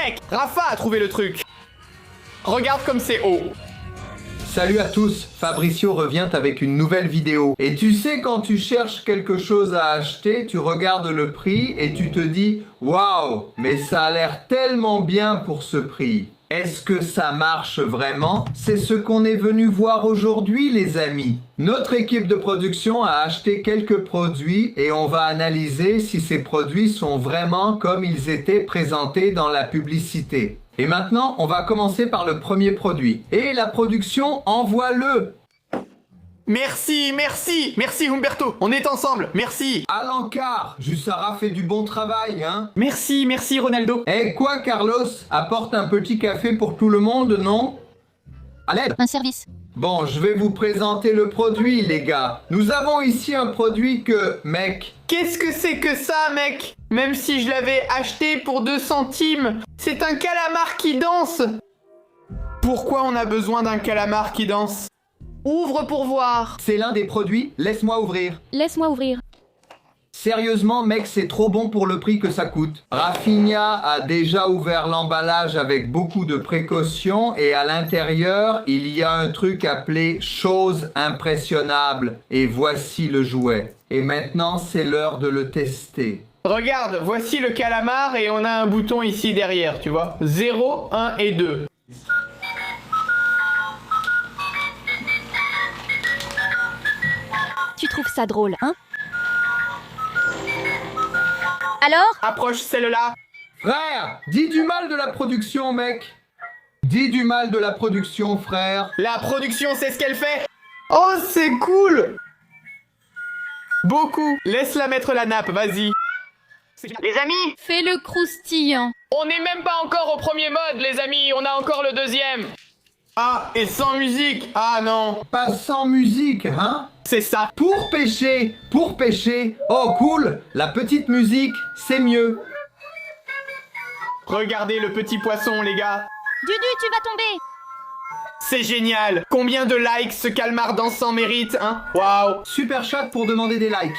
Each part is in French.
Mec, Rafa a trouvé le truc. Regarde comme c'est haut. Salut à tous, Fabricio revient avec une nouvelle vidéo. Et tu sais, quand tu cherches quelque chose à acheter, tu regardes le prix et tu te dis « Waouh, mais ça a l'air tellement bien pour ce prix ». Est-ce que ça marche vraiment? C'est ce qu'on est venu voir aujourd'hui, les amis. Notre équipe de production a acheté quelques produits et on va analyser si ces produits sont vraiment comme ils étaient présentés dans la publicité. Et maintenant, on va commencer par le premier produit. Et la production, envoie-le! Merci, merci, merci Humberto, on est ensemble, merci. À l'encart, Jussara fait du bon travail, hein? Merci, merci Ronaldo. Eh quoi, Carlos? Apporte un petit café pour tout le monde, non? À l'aide! Un service. Bon, je vais vous présenter le produit, les gars. Nous avons ici un produit que, mec... Qu'est-ce que c'est que ça, mec? Même si je l'avais acheté pour 2 centimes, c'est un calamar qui danse. Pourquoi on a besoin d'un calamar qui danse? Ouvre pour voir. C'est l'un des produits, laisse-moi ouvrir. Laisse-moi ouvrir. Sérieusement, mec, c'est trop bon pour le prix que ça coûte. Rafinha a déjà ouvert l'emballage avec beaucoup de précautions et à l'intérieur, il y a un truc appelé « chose impressionnable » et voici le jouet. Et maintenant, c'est l'heure de le tester. Regarde, voici le calamar et on a un bouton ici derrière, tu vois. 0, 1 et 2. Tu trouves ça drôle, hein? Alors? Approche celle-là. Frère, dis du mal de la production, mec. Dis du mal de la production, frère. La production, c'est ce qu'elle fait. Oh, c'est cool. Beaucoup. Laisse-la mettre la nappe, vas-y. Les amis, Fais-le croustillant. on n'est même pas encore au premier mode, les amis. On a encore le deuxième. Ah, et sans musique. Ah non. Pas sans musique, hein? C'est ça. Pour pêcher, pour pêcher. Oh, cool. La petite musique, c'est mieux. Regardez le petit poisson, les gars. Dudu, tu vas tomber. C'est génial. Combien de likes ce calmar dansant mérite, hein? Waouh. Super chat pour demander des likes.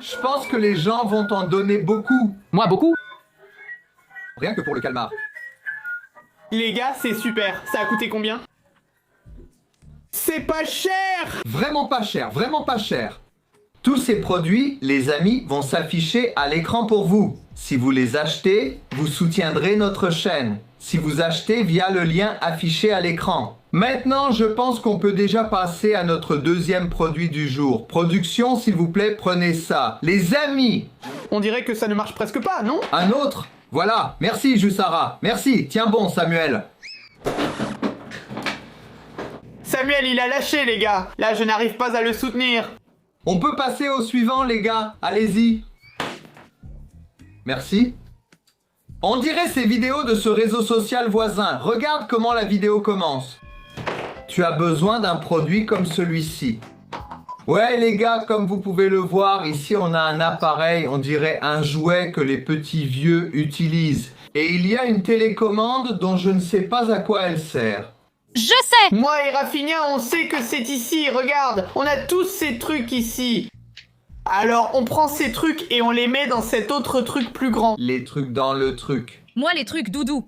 Je pense que les gens vont t'en donner beaucoup. Moi, beaucoup. Rien que pour le calmar. Les gars, c'est super. Ça a coûté combien? C'est pas cher. Vraiment pas cher, vraiment pas cher. Tous ces produits, les amis, vont s'afficher à l'écran pour vous. Si vous les achetez, vous soutiendrez notre chaîne. Si vous achetez via le lien affiché à l'écran. Maintenant, je pense qu'on peut déjà passer à notre deuxième produit du jour. Production, s'il vous plaît, prenez ça. Les amis! On dirait que ça ne marche presque pas, non? Un autre? Voilà, merci Jussara. Merci, tiens bon Samuel. Samuel, il a lâché, les gars. Là, je n'arrive pas à le soutenir. On peut passer au suivant, les gars. Allez-y. Merci. On dirait ces vidéos de ce réseau social voisin. Regarde comment la vidéo commence. Tu as besoin d'un produit comme celui-ci. Ouais, les gars, comme vous pouvez le voir, ici on a un appareil, on dirait un jouet que les petits vieux utilisent. Et il y a une télécommande dont je ne sais pas à quoi elle sert. Je sais. Moi et Rafinha, on sait que c'est ici. Regarde, on a tous ces trucs ici. Alors, on prend ces trucs et on les met dans cet autre truc plus grand. Les trucs dans le truc. Moi, les trucs doudou.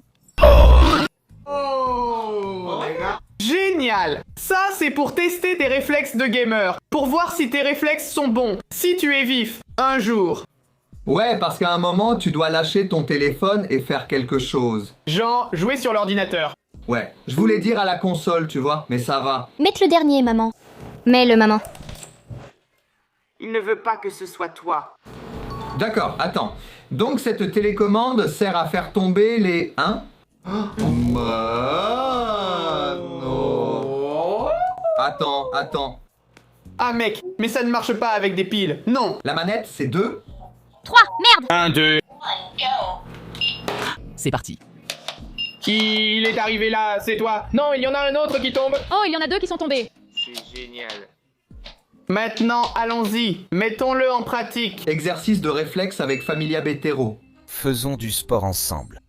Oh, les gars. Génial. Ça, c'est pour tester tes réflexes de gamer. Pour voir si tes réflexes sont bons. Si tu es vif, un jour. Ouais, parce qu'à un moment, tu dois lâcher ton téléphone et faire quelque chose. Genre, jouer sur l'ordinateur. Ouais, je voulais dire à la console, tu vois, mais ça va. Mette le dernier, maman. Mets-le, maman. Il ne veut pas que ce soit toi. D'accord, attends. Donc cette télécommande sert à faire tomber les... Hein? Mano. Attends. Ah mec, mais ça ne marche pas avec des piles. Non. La manette, c'est 2. 3, merde. 1, 2. C'est parti. Il est arrivé là, c'est toi. Non, il y en a un autre qui tombe. Oh, il y en a 2 qui sont tombés. C'est génial. Maintenant, allons-y. Mettons-le en pratique. Exercice de réflexe avec Familia Betero. Faisons du sport ensemble.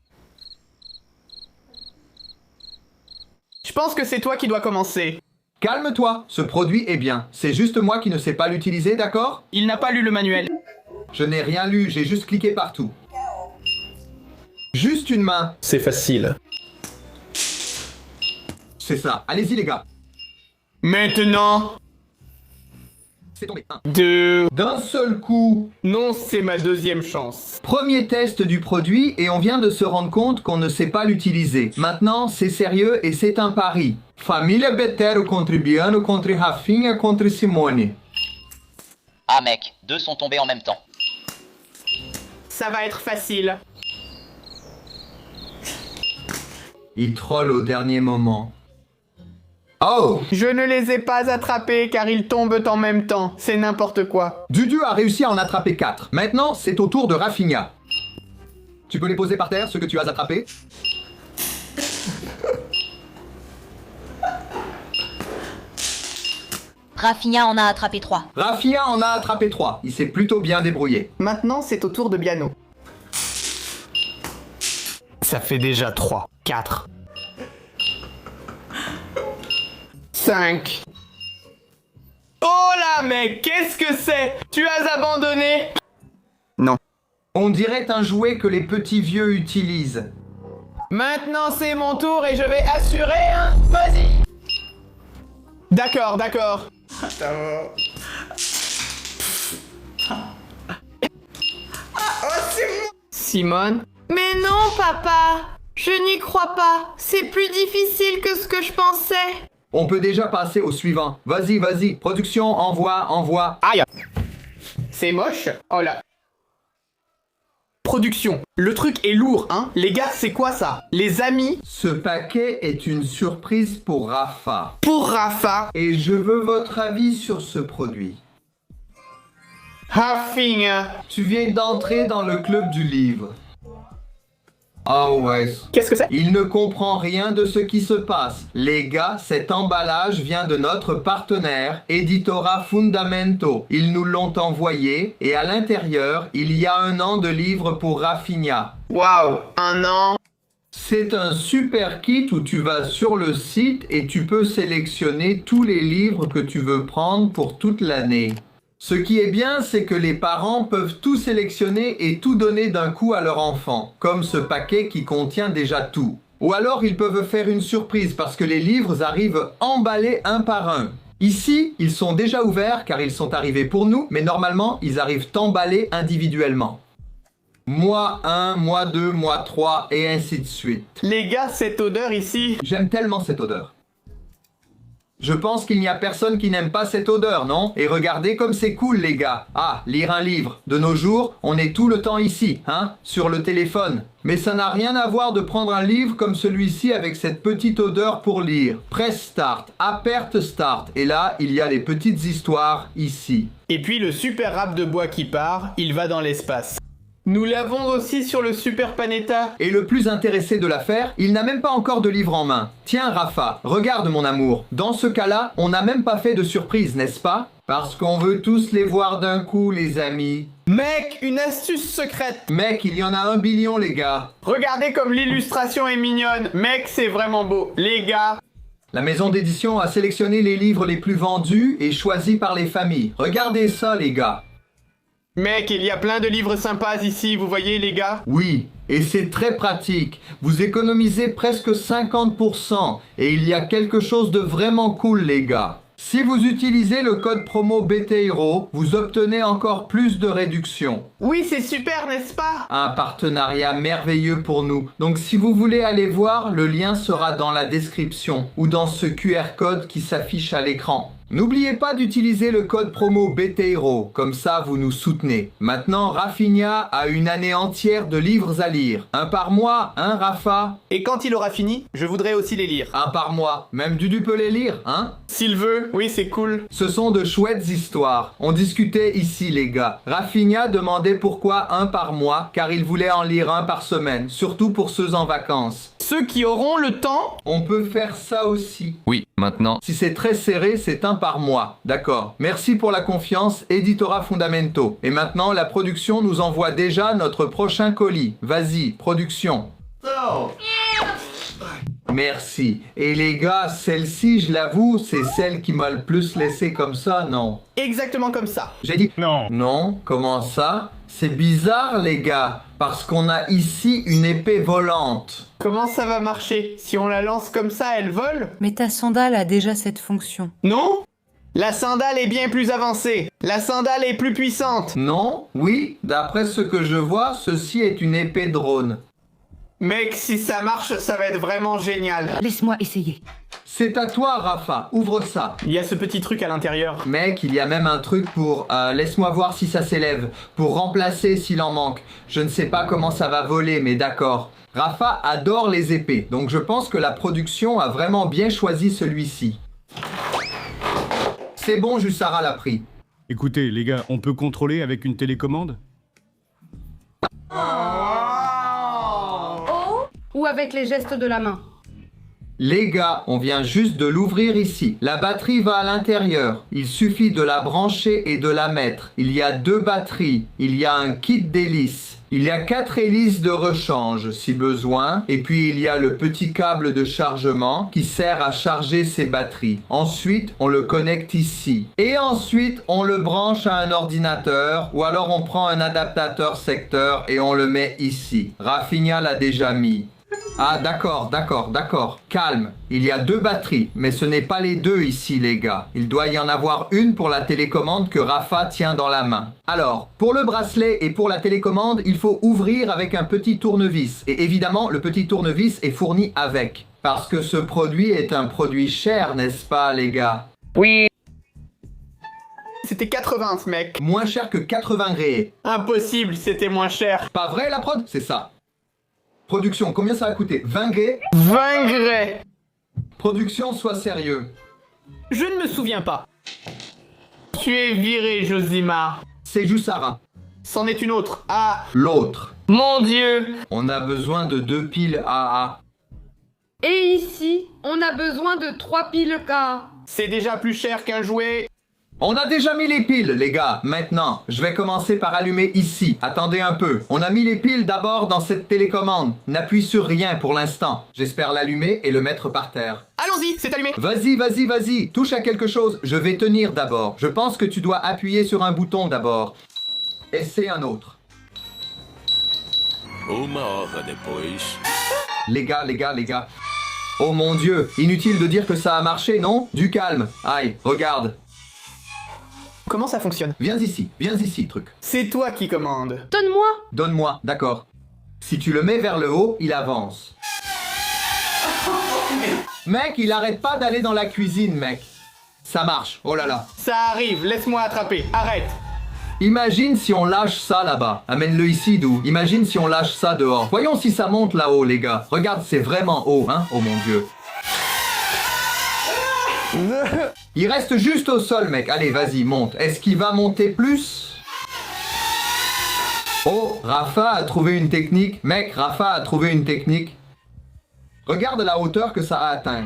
Je pense que c'est toi qui dois commencer. Calme-toi, ce produit est bien. C'est juste moi qui ne sais pas l'utiliser, d'accord? Il n'a pas lu le manuel. Je n'ai rien lu, j'ai juste cliqué partout. Juste une main. C'est facile. C'est ça. Allez-y les gars. Maintenant, C'est tombé. 2... D'un seul coup. Non, c'est ma deuxième chance. Premier test du produit et on vient de se rendre compte qu'on ne sait pas l'utiliser. Maintenant, c'est sérieux et c'est un pari. Família Betero contre Biano contre Rafinha contre Simone. Ah mec, deux sont tombés en même temps. Ça va être facile. Il troll au dernier moment. Oh! Je ne les ai pas attrapés car ils tombent en même temps. C'est n'importe quoi. Dudu a réussi à en attraper 4. Maintenant, c'est au tour de Rafinha. Tu peux les poser par terre, ceux que tu as attrapés? Rafinha en a attrapé 3. Rafinha en a attrapé 3. Il s'est plutôt bien débrouillé. Maintenant, c'est au tour de Biano. Ça fait déjà 3, 4, 5. Oh là, mec, qu'est-ce que c'est? Tu as abandonné? On dirait un jouet que les petits vieux utilisent. Maintenant, c'est mon tour et je vais assurer un... Vas-y. D'accord, d'accord. Simone? Mais non, papa! Je n'y crois pas. C'est plus difficile que ce que je pensais. On peut déjà passer au suivant. Vas-y, vas-y. Production, envoie. Aïe. C'est moche. Oh là. Production. Le truc est lourd, hein? Les gars, c'est quoi ça? Les amis? Ce paquet est une surprise pour Rafa. Pour Rafa. Et je veux votre avis sur ce produit. Rafinha. Tu viens d'entrer dans le club du livre. Oh ouais. Qu'est-ce que c'est? Il ne comprend rien de ce qui se passe. Les gars, cet emballage vient de notre partenaire, Editora Fundamento. Ils nous l'ont envoyé et à l'intérieur, il y a 1 an de livres pour Rafinha. Waouh, 1 an. C'est un super kit où tu vas sur le site et tu peux sélectionner tous les livres que tu veux prendre pour toute l'année. Ce qui est bien, c'est que les parents peuvent tout sélectionner et tout donner d'un coup à leur enfant, comme ce paquet qui contient déjà tout. Ou alors ils peuvent faire une surprise parce que les livres arrivent emballés un par un. Ici, ils sont déjà ouverts car ils sont arrivés pour nous, mais normalement, ils arrivent emballés individuellement. Mois 1, mois 2, mois 3 et ainsi de suite. Les gars, cette odeur ici. J'aime tellement cette odeur. Je pense qu'il n'y a personne qui n'aime pas cette odeur, non? Et regardez comme c'est cool, les gars. Ah, lire un livre. De nos jours, on est tout le temps ici, hein? Sur le téléphone. Mais ça n'a rien à voir de prendre un livre comme celui-ci avec cette petite odeur pour lire. Press Start, Apert Start. Et là, il y a les petites histoires ici. Et puis le super rap de bois qui part, il va dans l'espace. Nous l'avons aussi sur le Super Panetta. Et le plus intéressé de l'affaire, il n'a même pas encore de livre en main. Tiens Rafa, regarde mon amour. Dans ce cas-là, on n'a même pas fait de surprise, n'est-ce pas? Parce qu'on veut tous les voir d'un coup, les amis. Mec, une astuce secrète. Mec, il y en a 1 billion, les gars. Regardez comme l'illustration est mignonne. Mec, c'est vraiment beau. Les gars. La maison d'édition a sélectionné les livres les plus vendus et choisis par les familles. Regardez ça, les gars. Mec, il y a plein de livres sympas ici, vous voyez les gars? Oui, et c'est très pratique. Vous économisez presque 50% et il y a quelque chose de vraiment cool, les gars. Si vous utilisez le code promo BTHero, vous obtenez encore plus de réduction. Oui, c'est super, n'est-ce pas? Un partenariat merveilleux pour nous. Donc si vous voulez aller voir, le lien sera dans la description ou dans ce QR code qui s'affiche à l'écran. N'oubliez pas d'utiliser le code promo BTHero, comme ça vous nous soutenez. Maintenant, Rafinha a une année entière de livres à lire. 1 par mois, hein Rafa? Et quand il aura fini, je voudrais aussi les lire. 1 par mois. Même Dudu peut les lire, hein? S'il veut, oui, c'est cool. Ce sont de chouettes histoires. On discutait ici, les gars. Rafinha demandait pourquoi 1 par mois, car il voulait en lire 1 par semaine, surtout pour ceux en vacances. Ceux qui auront le temps. On peut faire ça aussi. Oui, maintenant. Si c'est très serré, c'est 1 par mois. D'accord. Merci pour la confiance, Editora Fundamento. Et maintenant, la production nous envoie déjà notre prochain colis. Vas-y, production. Merci. Et les gars, celle-ci, je l'avoue, c'est celle qui m'a le plus laissé comme ça, non? Exactement comme ça. J'ai dit Non. non, comment ça? C'est bizarre les gars, parce qu'on a ici une épée volante. Comment ça va marcher? Si on la lance comme ça, elle vole? Mais ta sandale a déjà cette fonction. Non? La sandale est bien plus avancée. La sandale est plus puissante. Non? Oui? D'après ce que je vois, ceci est une épée drone. Mec, si ça marche, ça va être vraiment génial. Laisse-moi essayer. C'est à toi Rafa, ouvre ça. Il y a ce petit truc à l'intérieur. Mec, il y a même un truc pour... laisse-moi voir si ça s'élève. Pour remplacer s'il en manque. Je ne sais pas comment ça va voler, mais d'accord. Rafa adore les épées, donc je pense que la production a vraiment bien choisi celui-ci. C'est bon, Jussara l'a pris. Écoutez, les gars, on peut contrôler avec une télécommande? Ou avec les gestes de la main. Les gars, on vient juste de l'ouvrir ici. La batterie va à l'intérieur. Il suffit de la brancher et de la mettre. Il y a 2 batteries. Il y a un kit d'hélices. Il y a 4 hélices de rechange si besoin. Et puis il y a le petit câble de chargement qui sert à charger ces batteries. Ensuite, on le connecte ici. Et ensuite, on le branche à un ordinateur. Ou alors on prend un adaptateur secteur et on le met ici. Rafinha l'a déjà mis. Ah d'accord. Calme, il y a 2 batteries, mais ce n'est pas les 2 ici les gars. Il doit y en avoir une pour la télécommande que Rafa tient dans la main. Alors, pour le bracelet et pour la télécommande, il faut ouvrir avec un petit tournevis. Et évidemment, le petit tournevis est fourni avec. Parce que ce produit est un produit cher, n'est-ce pas les gars? Oui. C'était 80 ce mec. Moins cher que 80 gréés. Impossible, c'était moins cher. Pas vrai la prod? C'est ça. Production, combien ça a coûté? 20 gréés? 20 grès. Production, sois sérieux. Je ne me souviens pas. Tu es viré, Josimar. C'est Jussara. C'en est une autre. Ah, L'autre. mon Dieu. On a besoin de 2 piles AA. Et ici, on a besoin de 3 piles K. C'est déjà plus cher qu'un jouet. On a déjà mis les piles, les gars. Maintenant, je vais commencer par allumer ici. Attendez un peu. On a mis les piles d'abord dans cette télécommande. N'appuie sur rien pour l'instant. J'espère l'allumer et le mettre par terre. Allons-y, c'est allumé. Vas-y. Touche à quelque chose. Je vais tenir d'abord. Je pense que tu dois appuyer sur un bouton d'abord. Essaie un autre. Les gars. Oh mon Dieu. Inutile de dire que ça a marché, non? Du calme. Aïe, regarde. Comment ça fonctionne? Viens ici, truc. C'est toi qui commandes. Donne-moi. Donne-moi, d'accord. Si tu le mets vers le haut, il avance. Mec, il arrête pas d'aller dans la cuisine, mec. Ça marche, oh là là. Ça arrive, laisse-moi attraper. Arrête. Imagine si on lâche ça là-bas. Amène-le ici, Dou. Imagine si on lâche ça dehors. Voyons si ça monte là-haut, les gars. Regarde, c'est vraiment haut, hein. Oh mon Dieu. Il reste juste au sol, mec. Allez, vas-y, monte. Est-ce qu'il va monter plus? Oh, Rafa a trouvé une technique. Mec, Rafa a trouvé une technique. Regarde la hauteur que ça a atteint.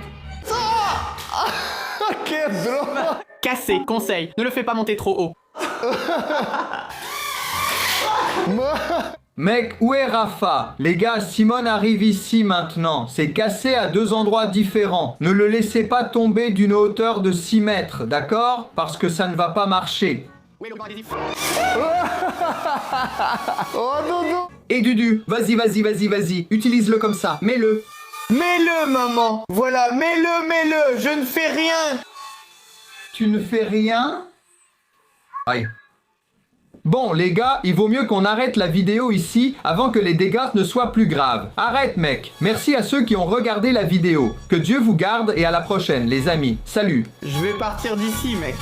Quel drôle. Cassé, conseil. Ne le fais pas monter trop haut. Mec, où est Rafa? Les gars, Simone arrive ici maintenant. C'est cassé à 2 endroits différents. Ne le laissez pas tomber d'une hauteur de 6 mètres, d'accord? Parce que ça ne va pas marcher. Oui, le grand adhésif. Oh non. Et Dudu, vas-y. Utilise-le comme ça. Mets-le. Mets-le, maman. Voilà, mets-le. Je ne fais rien. Tu ne fais rien? Aïe. Bon, les gars, il vaut mieux qu'on arrête la vidéo ici avant que les dégâts ne soient plus graves. Arrête, mec. Merci à ceux qui ont regardé la vidéo. Que Dieu vous garde et à la prochaine, les amis. Salut. Je vais partir d'ici, mec.